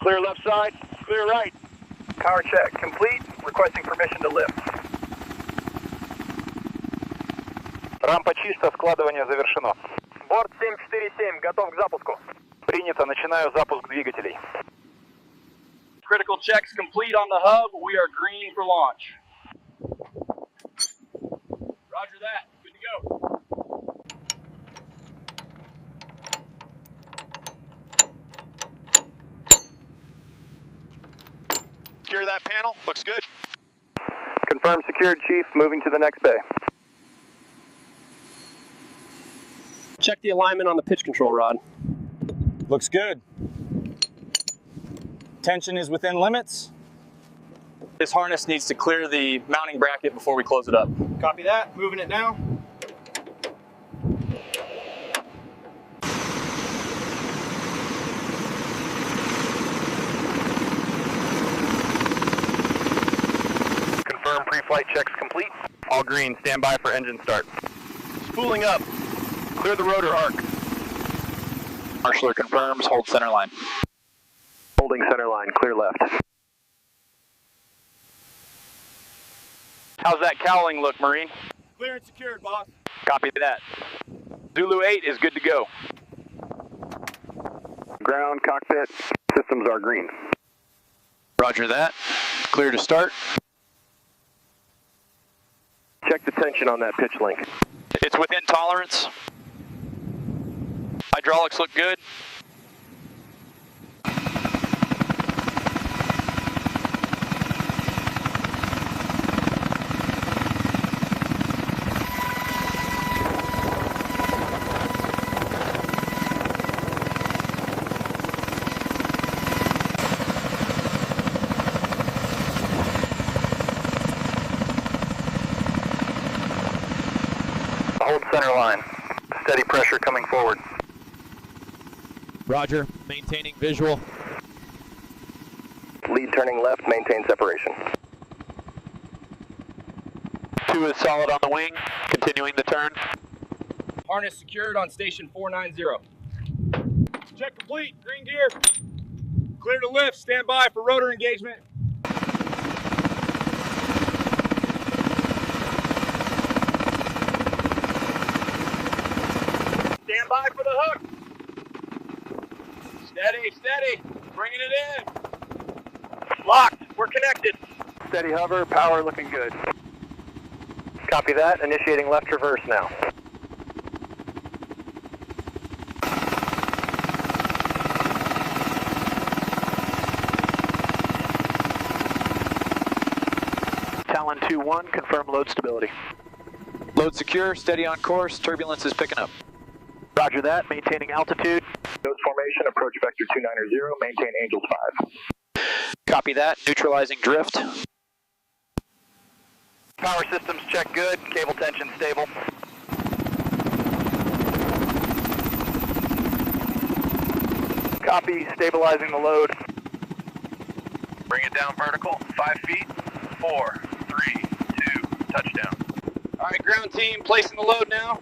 Clear left side, clear right. Power check complete, requesting permission to lift. Рампа чисто, складывание завершено. Борт 747, готов к запуску. Принято, начинаю запуск двигателей. Critical checks complete on the hub. We are green for launch. Roger that. Good to go. Secure that panel. Looks good. Confirm secured, Chief. Moving to the next bay. Check the alignment on the pitch control rod. Looks good. Tension is within limits. This harness needs to clear the mounting bracket before we close it up. Copy that. Moving it now. Confirm pre-flight checks complete. All green. Stand by for engine start. Spooling up. Clear the rotor arc. Marshaller confirms. Hold center line. Holding center line. Clear left. How's that cowling look, Marine? Clear and secured, boss. Copy that. Zulu 8 is good to go. Ground, cockpit, systems are green. Roger that. Clear to start. Check the tension on that pitch link. It's within tolerance. Hydraulics look good. Hold center line. Steady pressure coming forward. Roger, maintaining visual. Lead turning left, maintain separation. 2 is solid on the wing. Continuing the turn. Harness secured on station 490. Check complete. Green gear. Clear to lift. Stand by for rotor engagement. Stand by for the hook. Steady, steady. Bringing it in. Locked. We're connected. Steady hover. Power looking good. Copy that. Initiating left traverse now. Talon 2-1. Confirm load stability. Load secure. Steady on course. Turbulence is picking up. Roger that. Maintaining altitude. Nose formation. Approach vector 290. Maintain Angels 5. Copy that. Neutralizing drift. Power systems check good. Cable tension stable. Copy. Stabilizing the load. Bring it down vertical. 5 feet. 4, 3, 2. Touchdown. All right, ground team, placing the load now.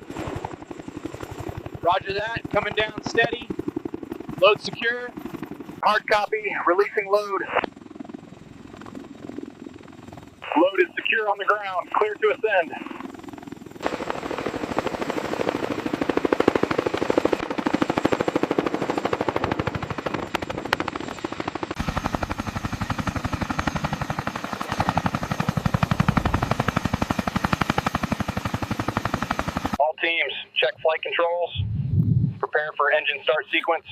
Roger that. Coming down steady. Load secure. Hard copy. Releasing load. Load is secure on the ground. Clear to ascend. All teams, check flight controls. Prepare for engine start sequence.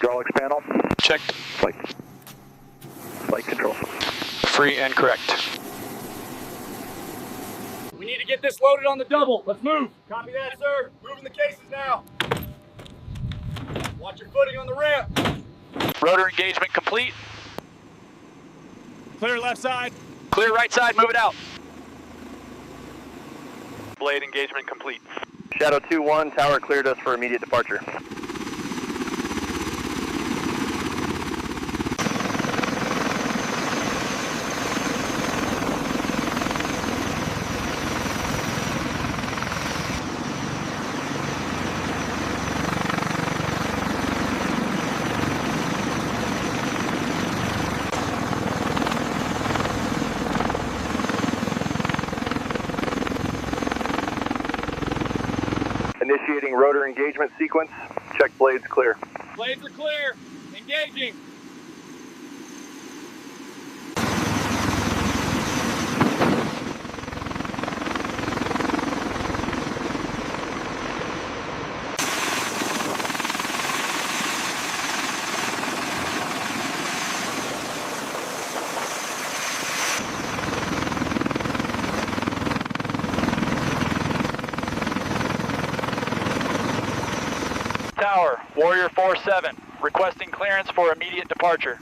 Hydraulics panel. Checked. Flight control. Free and correct. We need to get this loaded on the double. Let's move. Copy that, sir. Moving the cases now. Watch your footing on the ramp. Rotor engagement complete. Clear left side. Clear right side, move it out. Blade engagement complete. Shadow 2-1, tower cleared us for immediate departure. Initiating rotor engagement sequence. Check blades clear. Blades are clear. Engaging. Tower, Warrior 4-7, requesting clearance for immediate departure.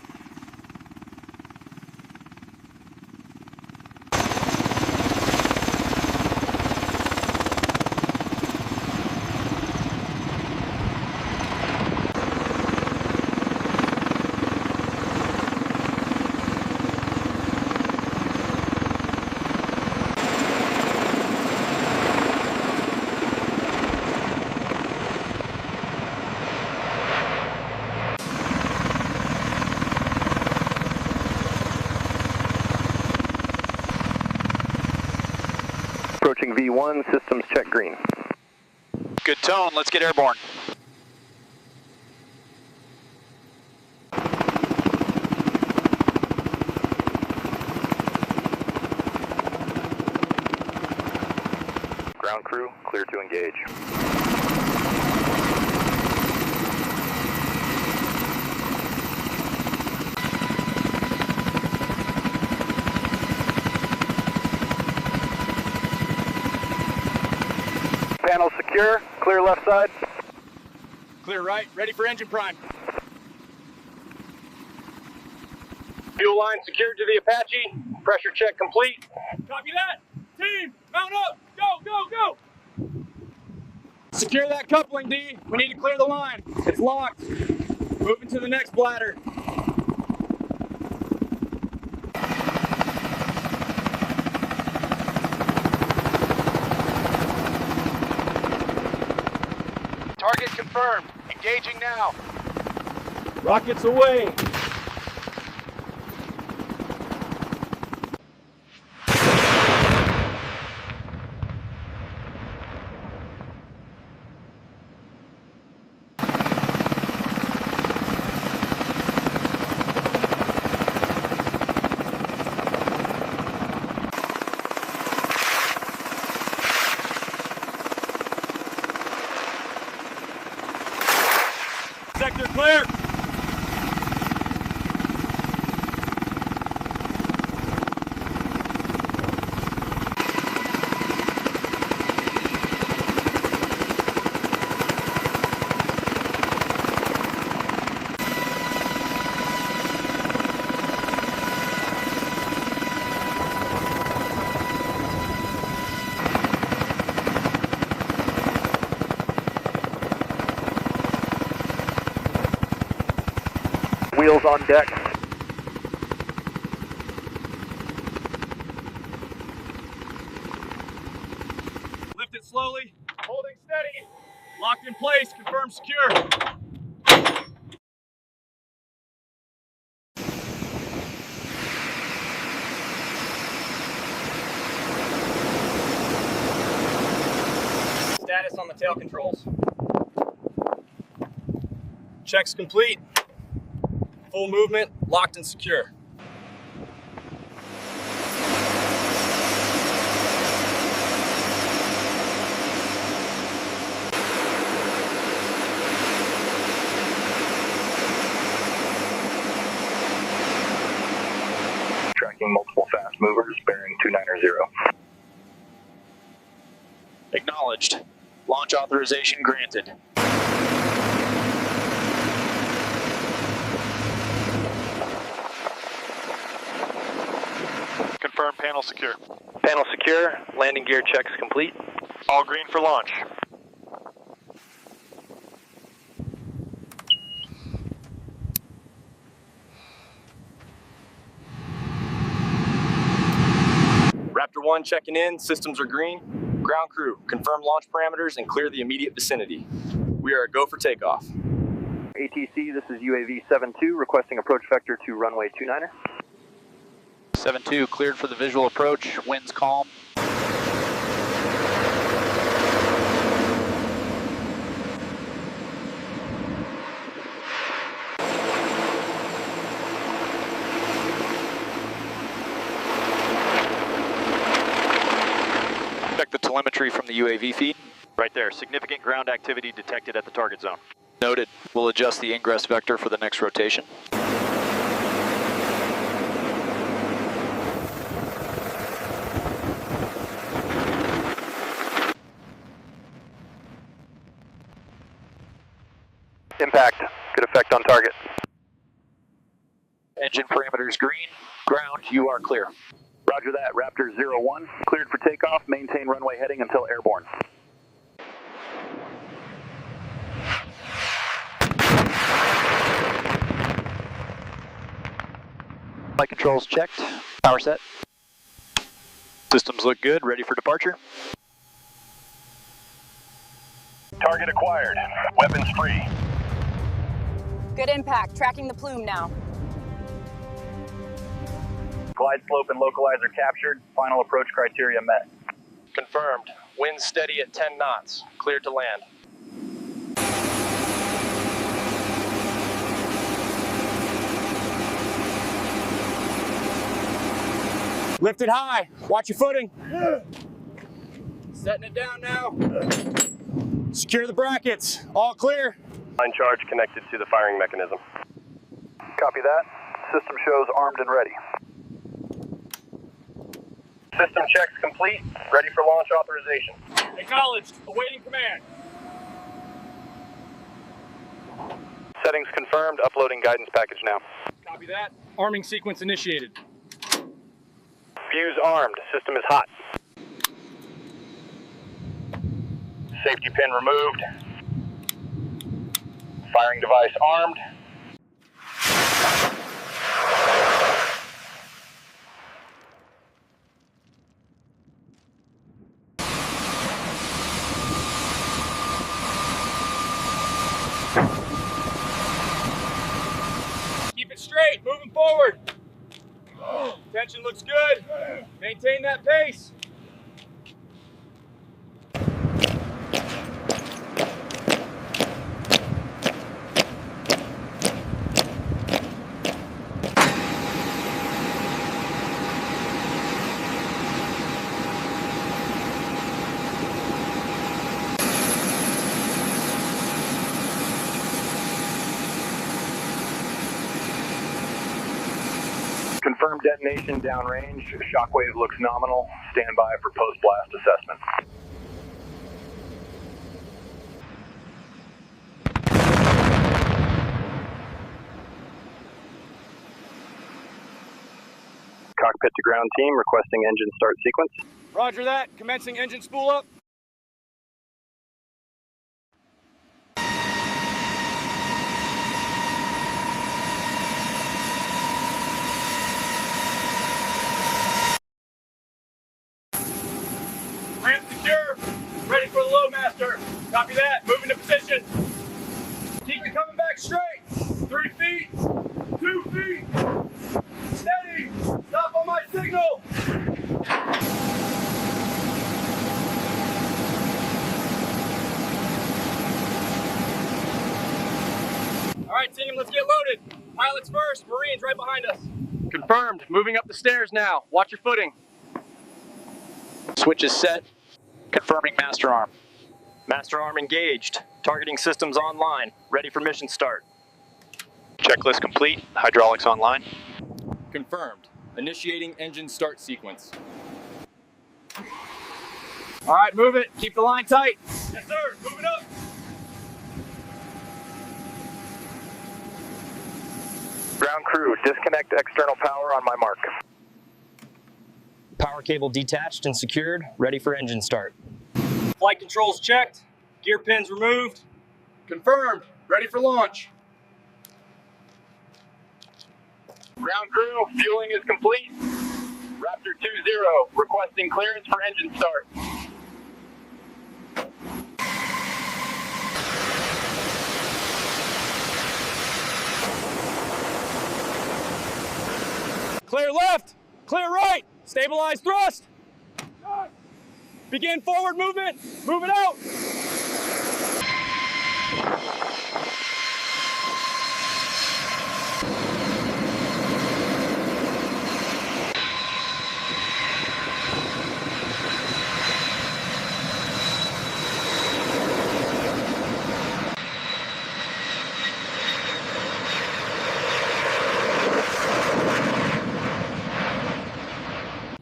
Approaching V1, systems check green. Good tone, let's get airborne. Ground crew, clear to engage. Panel secure, clear left side. Clear right. Ready for engine prime. Fuel line secured to the Apache. Pressure check complete. Copy that. Team, mount up. Go, go, go. Secure that coupling, D. We need to clear the line. It's locked. Moving to the next bladder. Target confirmed. Engaging now. Rockets away. Sector clear. Wheels on deck. Lift it slowly. Holding steady. Locked in place. Confirmed secure. Status on the tail controls. Checks complete. Full movement, locked and secure. Tracking multiple fast movers, bearing 290. Acknowledged. Launch authorization granted. Confirm panel secure. Panel secure, landing gear checks complete. All green for launch. Raptor 1 checking in, systems are green. Ground crew, confirm launch parameters and clear the immediate vicinity. We are a go for takeoff. ATC, this is UAV 72, requesting approach vector to runway 29er. 7-2, cleared for the visual approach, winds calm. Check the telemetry from the UAV feed. Right there, significant ground activity detected at the target zone. Noted. We'll adjust the ingress vector for the next rotation. Impact, good effect on target. Engine parameters green. Ground, you are clear. Roger that, Raptor 01, cleared for takeoff, maintain runway heading until airborne. Flight controls checked. Power set. Systems look good. Ready for departure. Target acquired, weapons free. Good impact. Tracking the plume now. Glide slope and localizer captured, final approach criteria met. Confirmed. Wind steady at 10 knots. Cleared to land. Lift it high. Watch your footing. Setting it down now. Secure the brackets. All clear. Line charge connected to the firing mechanism. Copy that. System shows armed and ready. System checks complete. Ready for launch authorization. Acknowledged. Awaiting command. Settings confirmed, uploading guidance package now. Copy that. Arming sequence initiated. Fuse armed, system is hot. Safety pin removed. Firing device armed. Keep it straight. Moving forward. Tension looks good. Maintain that pace. Confirmed detonation downrange. Shockwave looks nominal. Stand by for post-blast assessment. Cockpit to ground team requesting engine start sequence. Roger that. Commencing engine spool up. Ramp secure. Ready for the loadmaster. Copy that. Moving to position. Keep it coming back straight. 3 feet. 2 feet. Steady. Stop on my signal. All right, team, let's get loaded. Pilots first, Marines right behind us. Confirmed. Moving up the stairs now. Watch your footing. Switch is set. Confirming master arm. Master arm engaged. Targeting systems online. Ready for mission start. Checklist complete. Hydraulics online. Confirmed. Initiating engine start sequence. All right, move it. Keep the line tight. Yes, sir. Move it up. Ground crew, disconnect external power on my mark. Power cable detached and secured, ready for engine start. Flight controls checked. Gear pins removed. Confirmed. Ready for launch. Ground crew, fueling is complete. Raptor 20 requesting clearance for engine start. Clear left, clear right, stabilize thrust. Begin forward movement, move it out.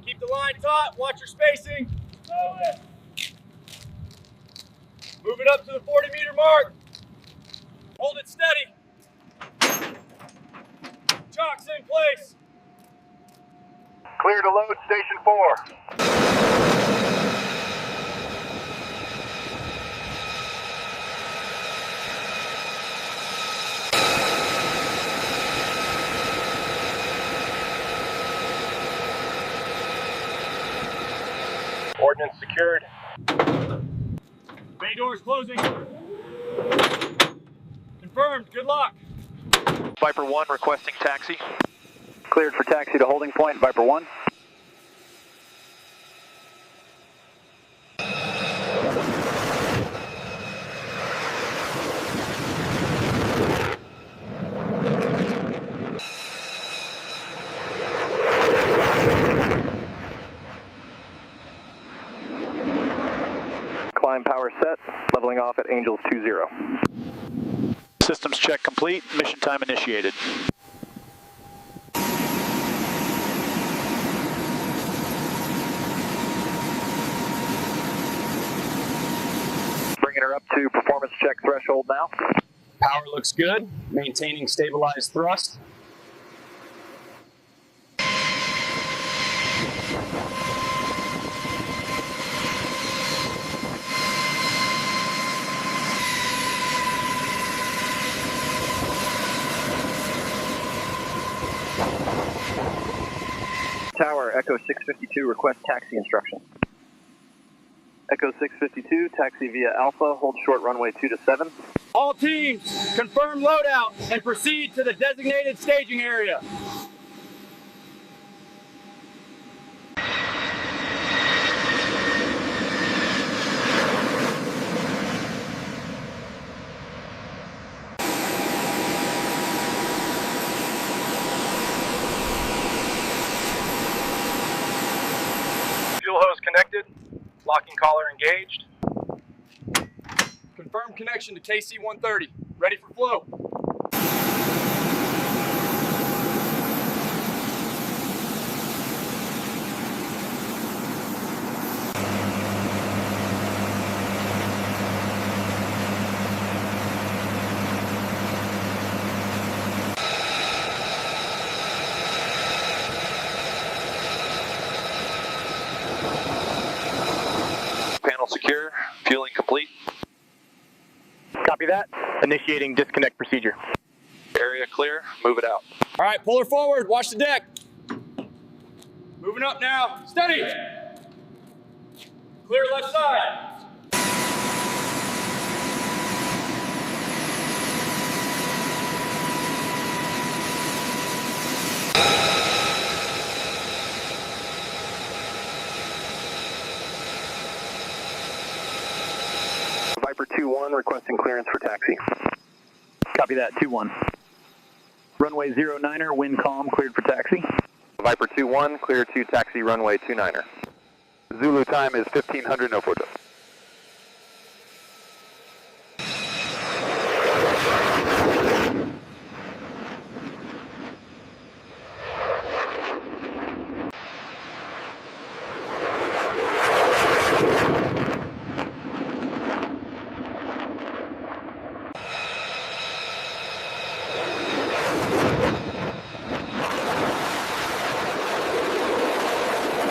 Keep the line taut, watch your spacing. Move it up to the 40-meter mark. Hold it steady. Chocks in place. Clear to load, station 4. Ordnance secured. Bay doors closing. Confirmed, good luck. Viper 1 requesting taxi. Cleared for taxi to holding point, Viper 1. Climb power set, leveling off at Angels 20. Systems check complete. Mission time initiated. Bringing her up to performance check threshold now. Power looks good, maintaining stabilized thrust. Tower, Echo 652, request taxi instruction. Echo 652, taxi via Alpha, hold short runway 2-7. All teams, confirm loadout and proceed to the designated staging area. Fuel hose connected, locking collar engaged. Confirm connection to KC-130. Ready for flow. Panel secure. Fueling complete. Copy that. Initiating disconnect procedure. Area clear. Move it out. All right, pull her forward, watch the deck. Moving up now, steady. Clear left side. Viper 2-1, requesting clearance for taxi. Copy that, 2-1. Runway 09er, wind calm, cleared for taxi. Viper 2-1, clear to taxi runway 29er. Zulu time is 1500, no photo.